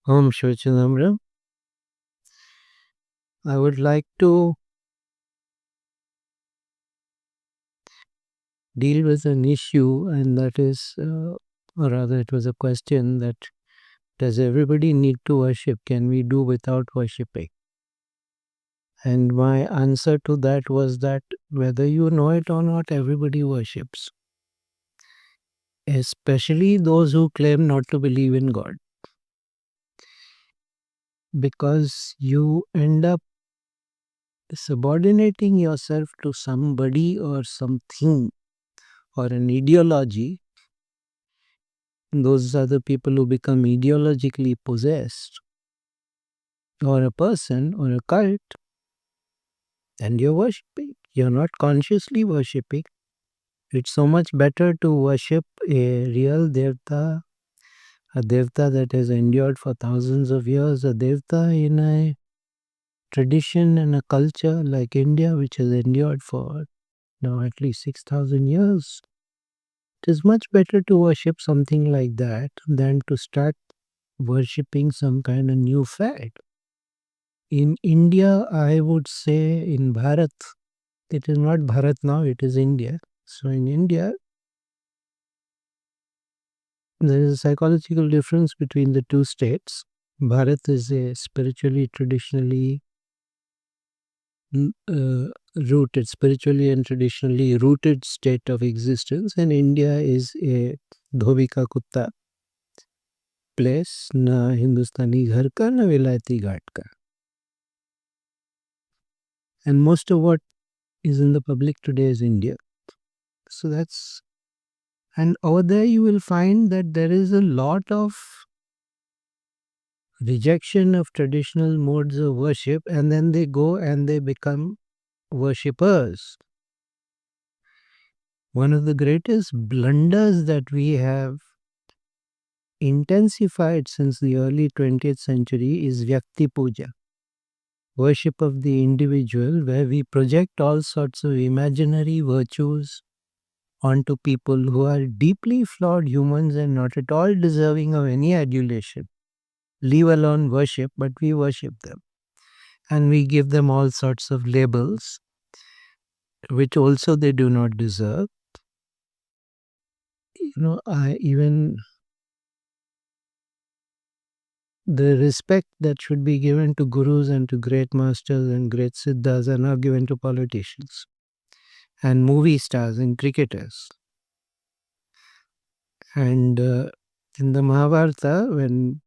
Om Shochanamra. I would like to deal with an issue, and that is, or rather, it was a question that does everybody need to worship? Can we do without worshipping? And my answer to that was that whether you know it or not, everybody worships, especially those who claim not to believe in God, because you end up subordinating yourself to somebody or something or an ideology. Those are the people who become ideologically possessed, or a person or a cult, and you're worshipping. You're not consciously worshipping. It's so much better to worship a real devta, a devta that has endured for thousands of years, a devta in a tradition and a culture like India, which has endured for now at least 6,000 years. It is much better to worship something like that than to start worshipping some kind of new fad. In India, I would say in Bharat, it is not Bharat now, it is India. So in India, there is a psychological difference between the two states. Bharat is a spiritually, traditionally spiritually and traditionally rooted state of existence, and India is a dhobika kutta place, na Hindustani ghar ka, na vilayati ghat ka. And most of what is in the public today is India. So that's, and over there you will find that there is a lot of rejection of traditional modes of worship, and then they go and they become worshippers. One of the greatest blunders that we have intensified since the early 20th century is Vakti puja, worship of the individual, where we project all sorts of imaginary virtues onto people who are deeply flawed humans and not at all deserving of any adulation, leave alone worship, but we worship them. And we give them all sorts of labels, which also they do not deserve. Even the respect that should be given to gurus and to great masters and great siddhas are now given to politicians and movie stars and cricketers. And in the Mahabharata, when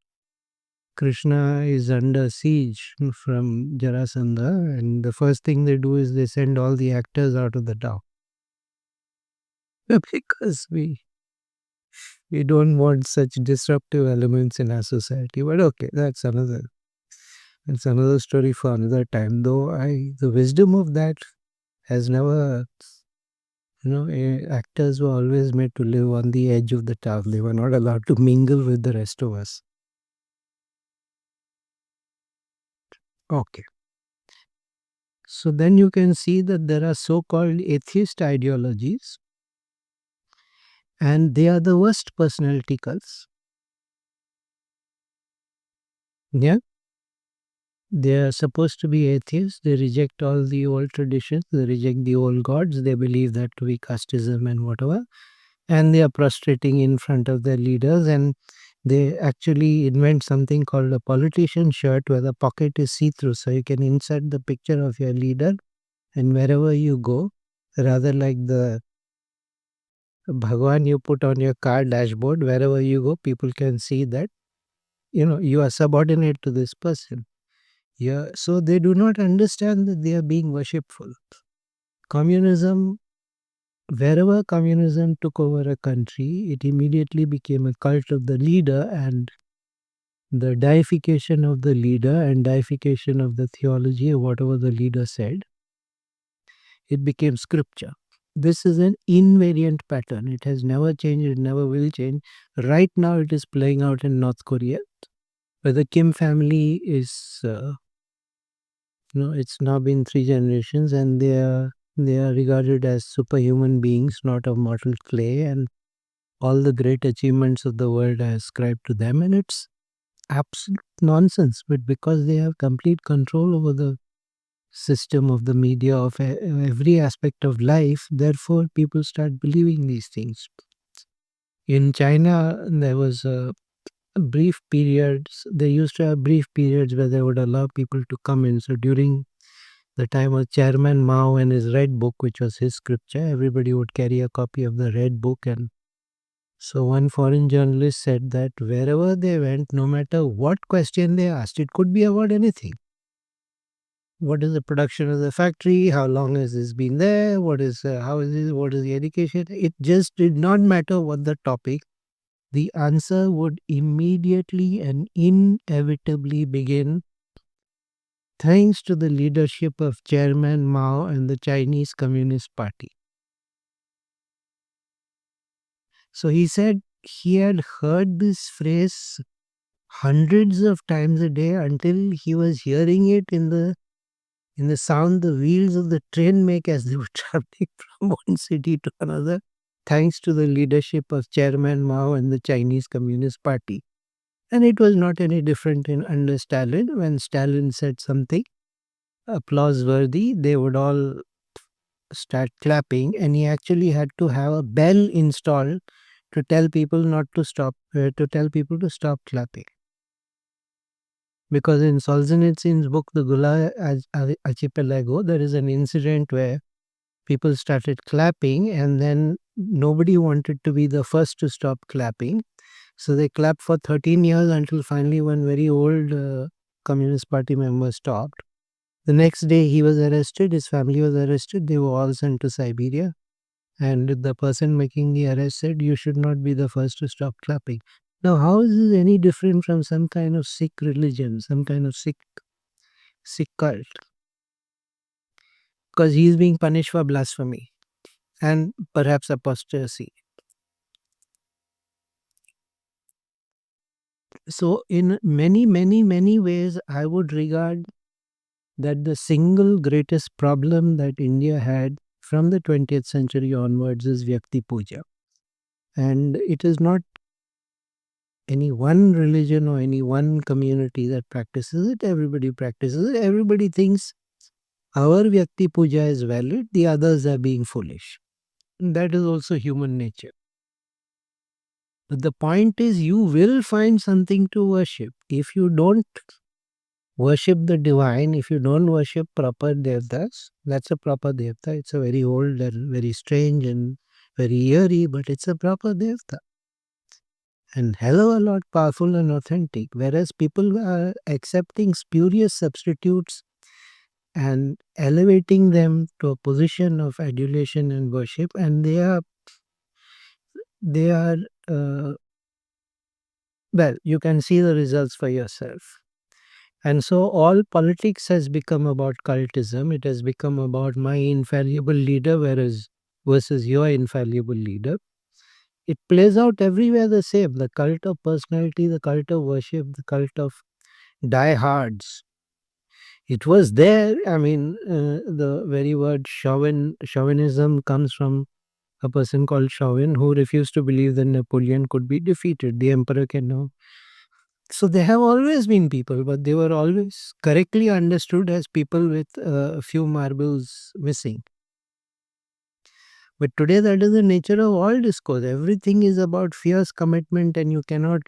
Krishna is under siege from Jarasandha, and the first thing they do is they send all the actors out of the town. Because we don't want such disruptive elements in our society. But okay, that's another story for another time. Though the wisdom of that has never, actors were always made to live on the edge of the town. They were not allowed to mingle with the rest of us. Okay. So then you can see that there are so-called atheist ideologies, and they are the worst personality cults. Yeah. They are supposed to be atheists. They reject all the old traditions. They reject the old gods. They believe that to be casteism and whatever. And they are prostrating in front of their leaders. And they actually invent something called a politician shirt where the pocket is see-through. So you can insert the picture of your leader. And wherever you go, rather like the Bhagwan you put on your car dashboard, wherever you go, people can see that, you are subordinate to this person. Yeah, so they do not understand that they are being worshipful. Communism, wherever communism took over a country, it immediately became a cult of the leader, and the deification of the leader and deification of the theology of whatever the leader said, it became scripture. This is an invariant pattern. It has never changed, it never will change. Right now, it is playing out in North Korea, where the Kim family is it's now been 3 generations, and they are regarded as superhuman beings, not of mortal clay, and all the great achievements of the world are ascribed to them. And it's absolute nonsense, but because they have complete control over the system of the media of every aspect of life, therefore people start believing these things. In China, there was a brief periods. They used to have brief periods where they would allow people to come in. So during the time of Chairman Mao and his red book, which was his scripture, everybody would carry a copy of the red book. And so one foreign journalist said that wherever they went, no matter what question they asked, it could be about anything. What is the production of the factory? How long has this been there? What is how is this? What is the education? It just did not matter what the topic. The answer would immediately and inevitably begin, thanks to the leadership of Chairman Mao and the Chinese Communist Party. So he said he had heard this phrase hundreds of times a day until he was hearing it in the sound the wheels of the train make as they were traveling from one city to another, thanks to the leadership of Chairman Mao and the Chinese Communist Party. And it was not any different under Stalin. When Stalin said something applause worthy, they would all start clapping, and he actually had to have a bell installed to tell people not to stop, to tell people to stop clapping. Because in Solzhenitsyn's book, The Gulag Archipelago, there is an incident where people started clapping and then nobody wanted to be the first to stop clapping. So they clapped for 13 years until finally one very old Communist Party member stopped. The next day he was arrested, his family was arrested, they were all sent to Siberia. And the person making the arrest said, "You should not be the first to stop clapping." Now, how is this any different from some kind of Sikh religion, some kind of Sikh cult? Because he is being punished for blasphemy and perhaps apostasy. So, in many, many, many ways, I would regard that the single greatest problem that India had from the 20th century onwards is Vakti puja. And it is not any one religion or any one community that practices it. Everybody practices it. Everybody thinks our Vakti puja is valid, the others are being foolish. And that is also human nature. But the point is, you will find something to worship. If you don't worship the divine, if you don't worship proper devtas, that's a proper devta. It's a very old and very strange and very eerie, but it's a proper devta. And hell of a lot powerful and authentic. Whereas people are accepting spurious substitutes and elevating them to a position of adulation and worship, and they are well, you can see the results for yourself. And so all politics has become about cultism. It has become about my infallible leader, whereas versus your infallible leader. It plays out everywhere the same. The cult of personality, the cult of worship, the cult of diehards. It was there. I mean, the very word chauvinism comes from a person called Chauvin who refused to believe that Napoleon could be defeated. The emperor can know. So there have always been people, but they were always correctly understood as people with a few marbles missing. But today, that is the nature of all discourse. Everything is about fierce commitment, and you cannot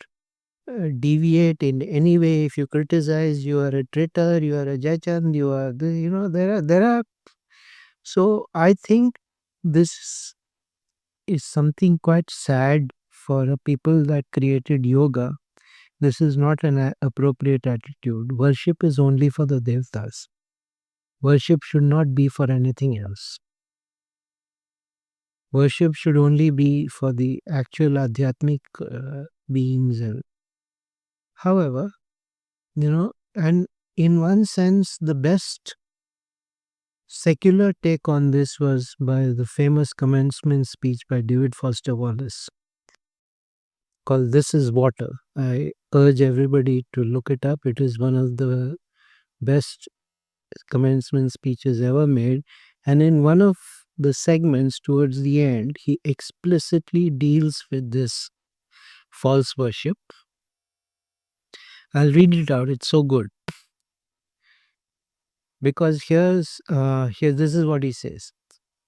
deviate in any way. If you criticize, you are a traitor, you are a jachan, you are, there are. So I think this is something quite sad for a people that created yoga. This is not an appropriate attitude. Worship is only for the devtas. Worship should not be for anything else. Worship should only be for the actual adhyatmic beings. And however, and in one sense, the best secular take on this was by the famous commencement speech by David Foster Wallace called "This is Water." I urge everybody to look it up. It is one of the best commencement speeches ever made. And in one of the segments towards the end, he explicitly deals with this false worship. I'll read it out. It's so good. Because here this is what he says.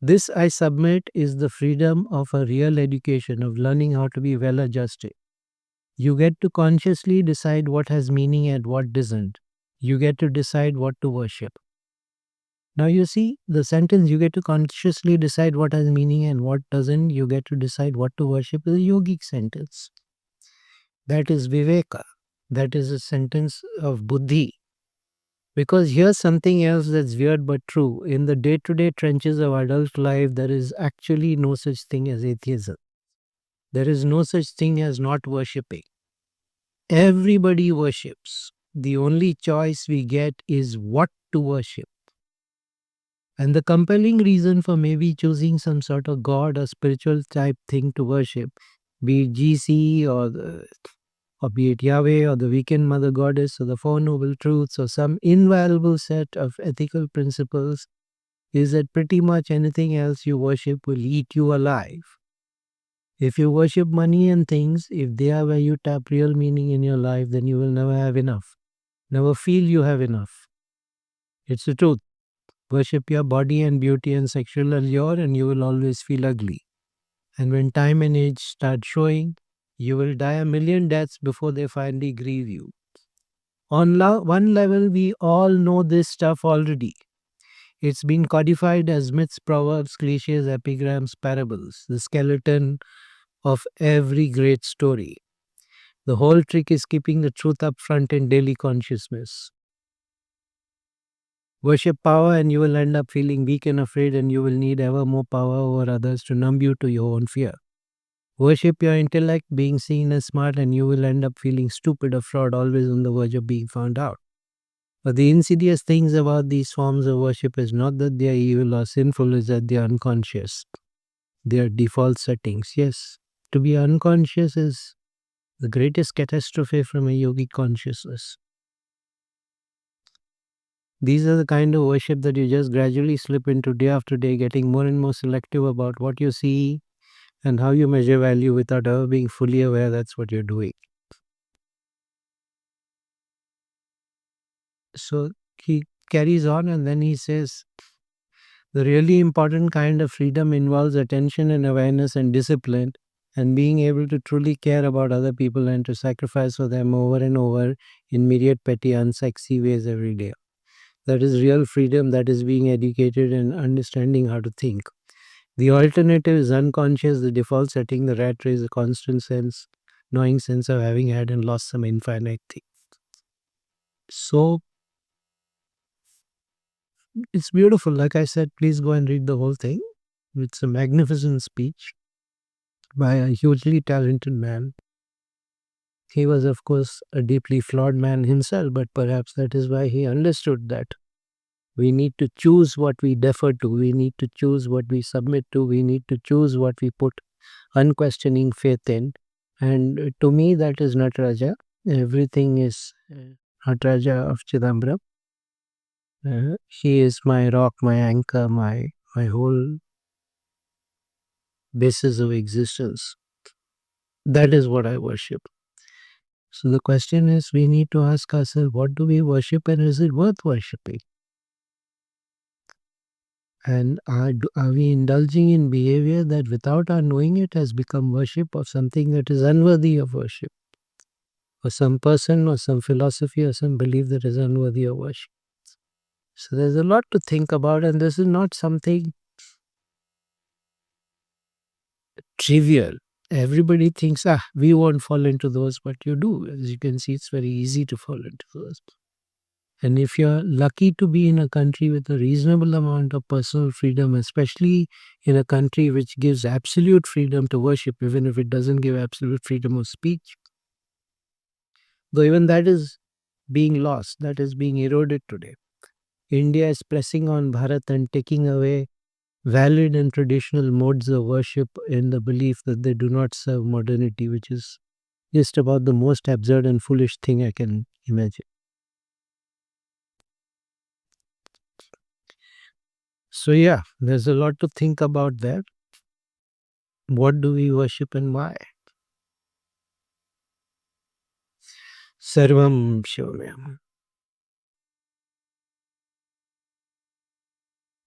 This, I submit, is the freedom of a real education, of learning how to be well adjusted. You get to consciously decide what has meaning and what doesn't. You get to decide what to worship. Now you see the sentence, you get to consciously decide what has meaning and what doesn't. You get to decide what to worship, is a yogic sentence. That is Viveka. That is a sentence of Buddhi. Because here's something else that's weird but true. In the day to day trenches of adult life, there is actually no such thing as atheism. There is no such thing as not worshipping. Everybody worships. The only choice we get is what to worship. And the compelling reason for maybe choosing some sort of god or spiritual type thing to worship, be it GC or be it Yahweh or the weekend mother goddess or the Four Noble Truths or some invaluable set of ethical principles, is that pretty much anything else you worship will eat you alive. If you worship money and things, if they are where you tap real meaning in your life, then you will never have enough. Never feel you have enough. It's the truth. Worship your body and beauty and sexual allure, and you will always feel ugly. And when time and age start showing, you will die a million deaths before they finally grieve you. On one level, we all know this stuff already. It's been codified as myths, proverbs, cliches, epigrams, parables, the skeleton of every great story. The whole trick is keeping the truth up front in daily consciousness. Worship power, and you will end up feeling weak and afraid, and you will need ever more power over others to numb you to your own fear. Worship your intellect, being seen as smart, and you will end up feeling stupid or fraud, always on the verge of being found out. But the insidious things about these forms of worship is not that they are evil or sinful, is that they are unconscious. They are default settings. Yes, to be unconscious is the greatest catastrophe from a yogic consciousness. These are the kind of worship that you just gradually slip into day after day, getting more and more selective about what you see and how you measure value without ever being fully aware that's what you're doing. So he carries on and then he says, the really important kind of freedom involves attention and awareness and discipline and being able to truly care about other people and to sacrifice for them over and over in myriad petty, unsexy ways every day. That is real freedom, that is being educated and understanding how to think. The alternative is unconscious, the default setting, the rat race, the constant sense, knowing sense of having had and lost some infinite thing. So it's beautiful. Like I said, please go and read the whole thing. It's a magnificent speech by a hugely talented man. He was, of course, a deeply flawed man himself, but perhaps that is why he understood that we need to choose what we defer to, we need to choose what we submit to, we need to choose what we put unquestioning faith in. And to me, that is Nataraja. Everything is Nataraja of Chidambaram. He is my rock, my anchor, my whole basis of existence. That is what I worship. So the question is, we need to ask ourselves, what do we worship and is it worth worshipping? And are we indulging in behavior that without our knowing it has become worship of something that is unworthy of worship? Or some person or some philosophy or some belief that is unworthy of worship? So there's a lot to think about, and this is not something trivial. Everybody thinks, we won't fall into those, but you do. As you can see, it's very easy to fall into those. And if you're lucky to be in a country with a reasonable amount of personal freedom, especially in a country which gives absolute freedom to worship, even if it doesn't give absolute freedom of speech, though even that is being lost, that is being eroded today. India is pressing on Bharat and taking away valid and traditional modes of worship in the belief that they do not serve modernity, which is just about the most absurd and foolish thing I can imagine. So yeah, there's a lot to think about there. What do we worship and why? Sarvam Shivamyam.